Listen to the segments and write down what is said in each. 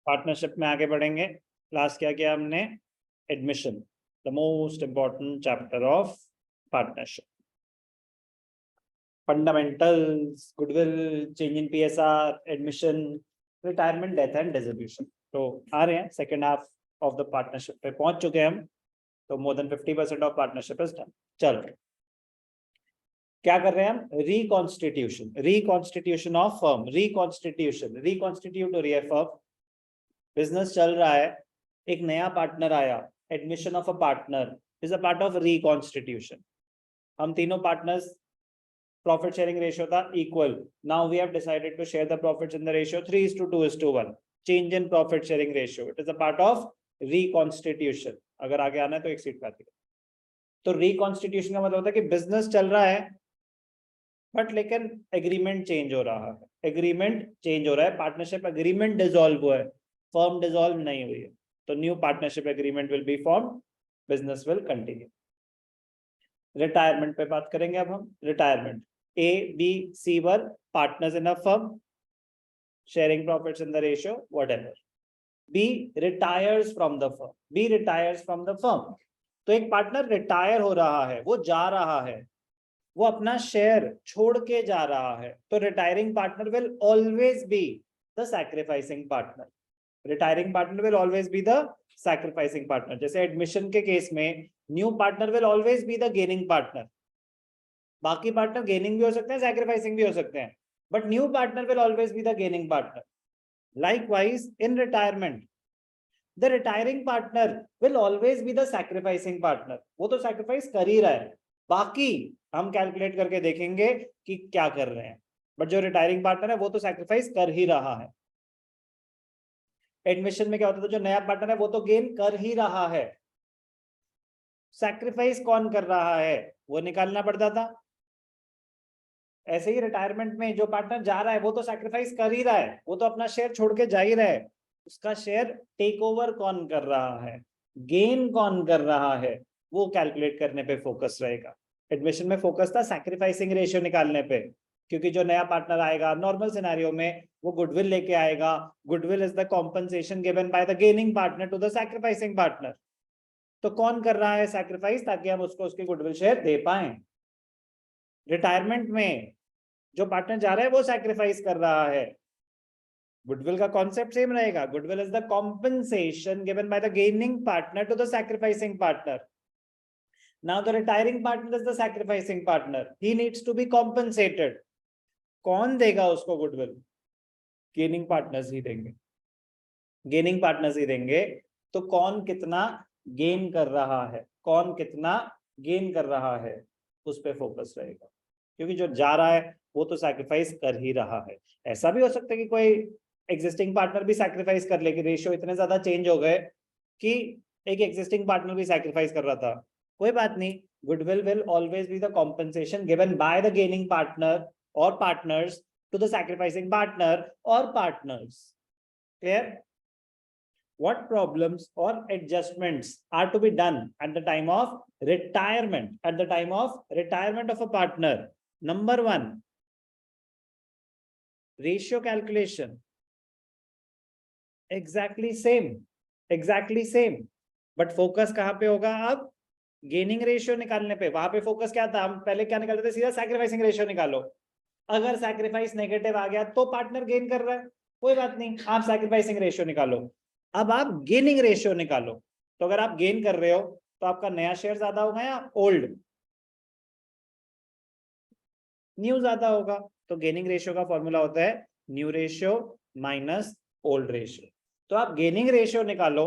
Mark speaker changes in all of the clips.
Speaker 1: Partnership में आगे बढ़ेंगे। लास्ट क्या किया हमने? Admission, the most important chapter of partnership. Fundamentals, goodwill, change in PSR, admission, retirement, death and dissolution. तो आ रहे हैं second half of the partnership पे पहुंच चुके हैं हम। तो more than 50% of partnership is done. चलो क्या कर रहे हैं हम? Reconstitution, reconstitution of firm, reconstitution, reconstitute हो रही है फर्म, बिजनेस चल रहा है, एक नया पार्टनर आया, admission of a partner is a part of reconstitution. हम तीनों पार्टनर्स, प्रॉफिट शेयरिंग रेशियो था equal, now we have decided to share the profits in the ratio 3:2:1, change in profit sharing ratio, it is a part of reconstitution. अगर आगे आना है तो एक seat पाती है। तो रिकॉन्स्टिट्यूशन का मतलब होता है कि बिजनेस चल रहा है बट लेकिन एग्रीमेंट चेंज हो रहा है, एग्रीमेंट चेंज हो रहा है, पार्टनरशिप एग्रीमेंट डिसॉल्व हुआ है, फर्म डिसॉल्व नहीं हुई है, तो new partnership agreement will be form, business will continue. Retirement पे बात करेंगे अब हम। Retirement, A B C were partners in a firm, sharing profits in the ratio whatever. B retires from the firm, B retires from the firm. तो एक partner retire हो रहा है, वो जा रहा है, वो अपना शेयर छोड़ के जा रहा है, तो retiring partner will always be the sacrificing partner, retiring partner will always be the sacrificing partner. जैसे एडमिशन के केस में new partner will always be the gaining partner, बाकी पार्टनर गेनिंग भी हो सकते हैं, सैक्रिफाइसिंग भी हो सकते हैं, but new partner will always be the gaining partner. Likewise, in retirement, the retiring partner will always be the sacrificing partner. वो तो sacrifice कर ही रहा है, बाकी हम कैलकुलेट करके देखेंगे कि क्या कर रहे हैं, बट जो रिटायरिंग पार्टनर है वो तो sacrifice कर ही रहा है। एडमिशन में क्या होता था? जो नया पार्टनर है वो तो गेन कर ही रहा है, सैक्रिफाइस कौन कर रहा है वो निकालना पड़ता था। ऐसे ही रिटायरमेंट में जो पार्टनर जा रहा है वो तो सैक्रिफाइस कर ही रहा है, वो तो अपना शेयर छोड़ के जा ही रहा है, उसका शेयर टेक ओवर कौन कर रहा है, गेन कौन कर रहा है, वो कैलकुलेट करने पे फोकस रहेगा। एडमिशन में फोकस था सैक्रिफाइसिंग रेशियो निकालने पे, क्योंकि जो नया पार्टनर आएगा नॉर्मल सिनेरियो में वो गुडविल लेके आएगा, goodwill is the compensation given by the gaining partner to the sacrificing partner. तो कौन कर रहा है सैक्रिफाइस, ताकि हम उसको उसकी गुडविल शेयर दे पाए। रिटायरमेंट में जो पार्टनर जा रहा है वो सैक्रिफाइस कर रहा है, गुडविल का कॉन्सेप्ट सेम रहेगा, goodwill is the compensation given by the gaining partner to the sacrificing partner. Now the retiring partner is the sacrificing partner, he needs to be compensated. कौन देगा उसको गुडविल? गेनिंग पार्टनर्स ही देंगे, gaining partners ही देंगे। तो कौन कितना gain कर रहा है, कौन कितना गेन कर रहा है, उस पर फोकस रहेगा, क्योंकि जो जा रहा है वो तो सैक्रिफाइस कर ही रहा है। ऐसा भी हो सकता है कि कोई एग्जिस्टिंग पार्टनर भी सैक्रिफाइस कर ले, कि रेशियो इतने ज्यादा चेंज हो गए कि एक एग्जिस्टिंग पार्टनर भी सैक्रिफाइस कर रहा था, कोई बात नहीं, goodwill will always be the compensation given by the gaining partner और partners to the sacrificing partner और partners. Clear? What problems or adjustments are to be done at the time of retirement, at the time of retirement of a partner? Number one, ratio calculation, exactly same, but focus कहां पे होगा? अब gaining ratio निकालने पे। वहां पे focus क्या था? हम पहले क्या निकालते थे? सीधा सैक्रिफाइसिंग रेशियो निकालो। अगर सैक्रिफाइस नेगेटिव आ गया तो पार्टनर गेन कर रहा है, कोई बात नहीं, आप सैक्रिफाइसिंग रेशियो निकालो। अब आप गेनिंग रेशियो निकालो, तो अगर आप गेन कर रहे हो तो आपका नया शेयर ज्यादा होगा या ओल्ड? न्यू ज्यादा होगा। तो गेनिंग रेशियो का फॉर्मूला होता है new ratio minus old ratio. तो आप गेनिंग रेशियो निकालो,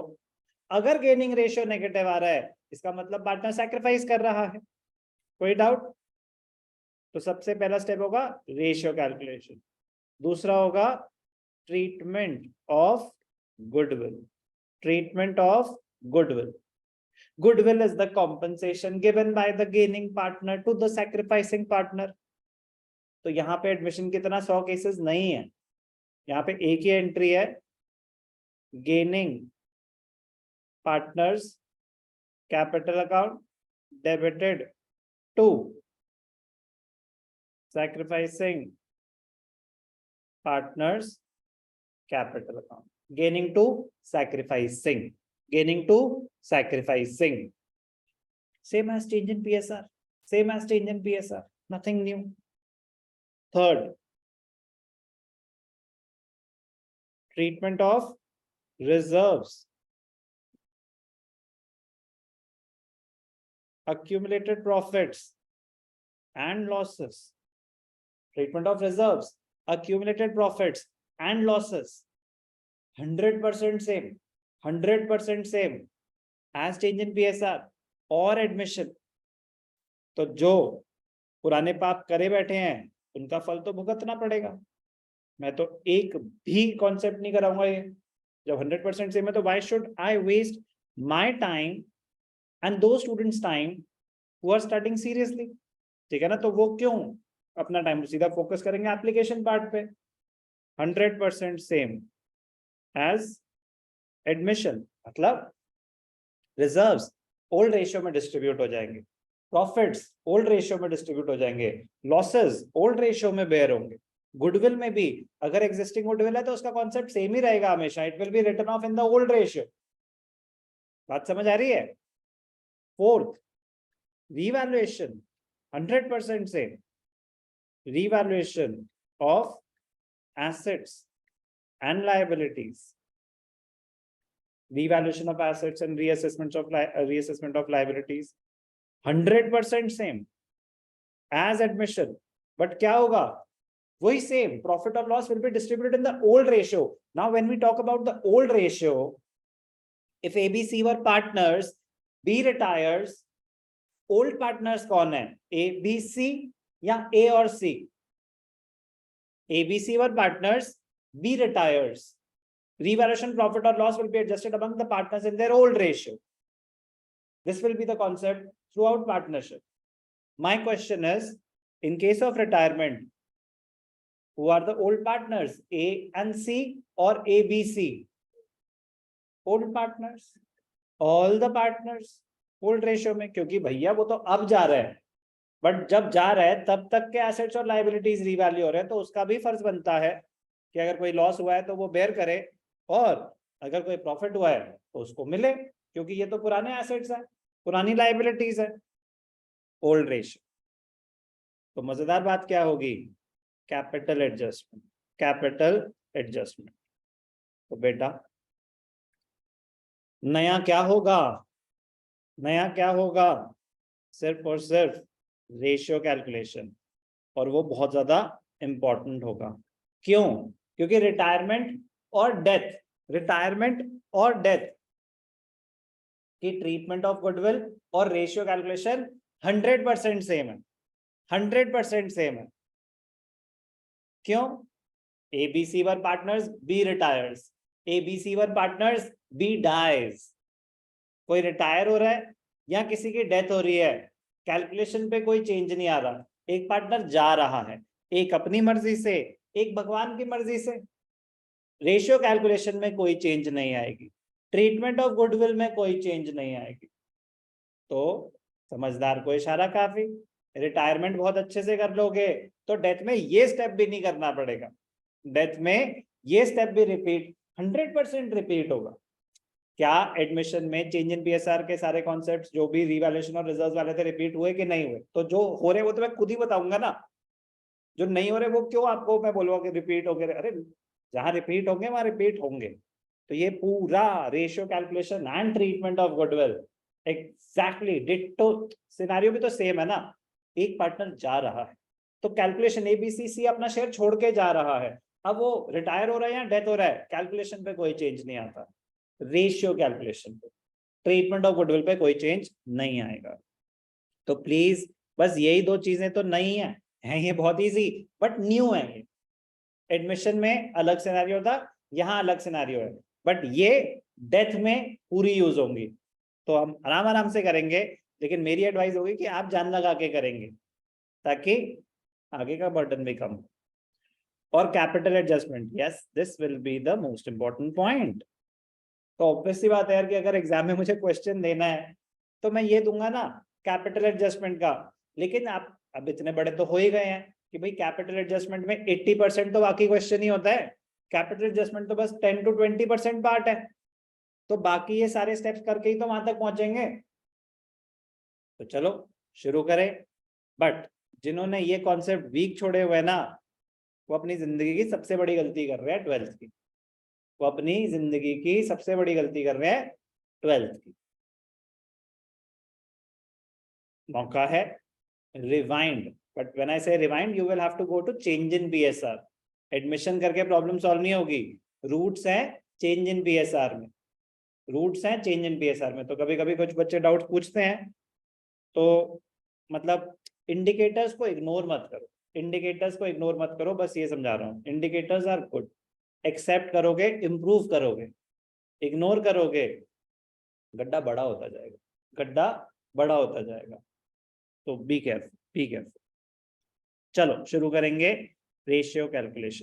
Speaker 1: अगर गेनिंग रेशियो नेगेटिव आ रहा है इसका मतलब पार्टनर सैक्रिफाइस कर रहा है। कोई डाउट? तो सबसे पहला स्टेप होगा रेशियो कैलकुलेशन, दूसरा होगा treatment of goodwill, treatment of goodwill. Goodwill is the compensation given by the gaining partner to the sacrificing partner. तो यहाँ पे एडमिशन कितना 100 केसेस नहीं है, यहाँ पे एक ही एंट्री है, gaining partners capital account debited to sacrificing partners capital account. gaining to sacrificing, gaining to sacrificing. Same as change in PSR, same as change in PSR, nothing new. Third, treatment of reserves, accumulated profits and losses. Treatment of reserves, accumulated profits and losses, 100% same, 100% same as change in PSR और admission. तो जो पुराने पाप करे बैठे हैं उनका फल तो भुगतना पड़ेगा. मैं तो एक भी कॉन्सेप्ट नहीं कराऊंगा ये. जब 100% सेम है तो why should I waste my time and those students time who are studying seriously? ठीक है ना, तो वो क्यों अपना टाइम सीधा फोकस करेंगे एप्लीकेशन पार्ट पे. 100% सेम एज एडमिशन, मतलब रिजर्व्स ओल्ड रेशियो में डिस्ट्रीब्यूट हो जाएंगे, प्रॉफिट्स ओल्ड रेशियो में डिस्ट्रीब्यूट हो जाएंगे, लॉसेस ओल्ड रेशियो में बेयर होंगे. गुडविल में भी अगर एग्जिस्टिंग गुडविल है तो उसका कॉन्सेप्ट सेम ही रहेगा हमेशा, it will be written off in the old ratio. बात समझ आ रही है? Fourth, revaluation 100% same, revaluation of assets and liabilities, revaluation of assets and reassessment of liabilities 100% same as admission. But क्या होगा? वही same, profit or loss will be distributed in the old ratio. Now when we talk about the old ratio, if ABC were partners, B retires, old partners कौन है? ए B सी या ए और सी? ABC were partners, B retires, revaluation profit or loss will be adjusted among the partners in their old ratio. This will be the concept throughout partnership. My question is, in case of retirement, who are the old partners, A and C or A, B, C? Old partners, all the partners old ratio में, क्योंकि भैया वो तो अब जा रहे हैं, but जब जा रहे हैं तब तक के एसेट्स और लायबिलिटीज रीवैल्यू हो रहे हैं, तो उसका भी फर्ज बनता है कि अगर कोई लॉस हुआ है तो वो बेयर करे, और अगर कोई प्रॉफिट हुआ है तो उसको मिले, क्योंकि ये तो पुराने एसेट्स है, पुरानी लायबिलिटीज है. Old ratio. तो मजेदार बात क्या होगी? Capital adjustment, capital adjustment. तो बेटा नया क्या होगा? नया क्या होगा? सिर्फ और सिर्फ रेशियो कैलकुलेशन, और वो बहुत ज्यादा इंपॉर्टेंट होगा. क्यों? क्योंकि रिटायरमेंट और डेथ, रिटायरमेंट और डेथ की ट्रीटमेंट ऑफ गुडविल और रेशियो कैलकुलेशन 100% सेम है, 100% सेम है. क्यों? ABC were partners, B retires, ABC were partners, B dies. कोई रिटायर हो रहा है या किसी की डेथ हो रही है, कैलकुलेशन पे कोई चेंज नहीं आ रहा. एक पार्टनर जा रहा है, एक अपनी मर्जी से, एक भगवान की मर्जी से. रेशियो कैलकुलेशन में कोई चेंज नहीं आएगी, ट्रीटमेंट ऑफ गुडविल में कोई चेंज नहीं आएगी. तो समझदार को इशारा काफी. रिटायरमेंट बहुत अच्छे से कर लोगे तो डेथ में ये स्टेप भी नहीं करना पड़ेगा. डेथ में ये स्टेप भी रिपीट 100% रिपीट होगा. क्या एडमिशन में चेंज इन पीएसआर के सारे कॉन्सेप्ट्स जो भी रिवैल्यूएशन और रिजर्व्स वाले थे रिपीट हुए कि नहीं हुए? तो जो हो रहे वो तो मैं खुद ही बताऊंगा ना. जो नहीं हो रहे वो क्यों आपको मैं बोलूंगा कि रिपीट हो गए? अरे जहां रिपीट होंगे वहां रिपीट होंगे. तो ये पूरा ratio calculation and treatment of goodwill exactly ditto scenario भी तो सेम है ना. एक पार्टनर जा रहा है तो कैलकुलेशन ABCC अपना शेयर छोड़ के जा रहा है. अब वो रिटायर हो रहा है या डेथ हो रहा है, कैलकुलेशन पे कोई चेंज नहीं आता. रेशियो कैलकुलेशन पे, ट्रीटमेंट ऑफ गुडविल पे कोई चेंज नहीं आएगा. तो प्लीज बस यही दो चीजें तो नहीं है, ये बहुत इजी बट न्यू है. ये एडमिशन में अलग सिनेरियो था, यहाँ अलग सिनेरियो है, बट ये डेथ में पूरी यूज होंगी. तो हम आराम आराम से करेंगे, लेकिन मेरी एडवाइस होगी कि आप जान लगा के करेंगे ताकि आगे का बर्डन भी कम हो. और capital adjustment, yes this will be the most important point. तो ऑब्वियस सी बात है यार कि अगर एग्जाम में मुझे क्वेश्चन देना है तो मैं ये दूंगा ना कैपिटल एडजस्टमेंट का. लेकिन आप अब इतने बड़े तो हो ही गए हैं कि भाई कैपिटल एडजस्टमेंट में 80% तो बाकी क्वेश्चन ही होता है. कैपिटल एडजस्टमेंट तो बस 10 to 20% पार्ट है, तो बाकी ये सारे स्टेप्स करके ही तो वहां तक पहुंचेंगे। तो चलो शुरू करें। बट जिन्होंने ये कॉन्सेप्ट वीक छोड़े हुए ना, वो अपनी जिंदगी की सबसे बड़ी गलती कर रहे हैं 12th की। वो अपनी जिंदगी की सबसे बड़ी गलती कर रहे हैं 12th की। मौका है rewind, but when I say rewind you will have to go to change in PSR। Admission करके प्रॉब्लम सॉल्व नहीं होगी, रूट्स है चेंज इन PSR में, रूट्स हैं चेंज इन PSR में। तो कभी कभी कुछ बच्चे डाउट पूछते हैं, तो मतलब इंडिकेटर्स को इग्नोर मत करो, इंडिकेटर्स को इग्नोर मत करो, बस ये समझा रहा हूँ। इंडिकेटर्स आर गुड, एक्सेप्ट करोगे इम्प्रूव करोगे, इग्नोर करोगे गड्ढा बड़ा होता जाएगा, गड्ढा बड़ा होता जाएगा। तो बी केयरफुल, बी केयरफुल। चलो शुरू करेंगे रेशियो कैलकुलेशन।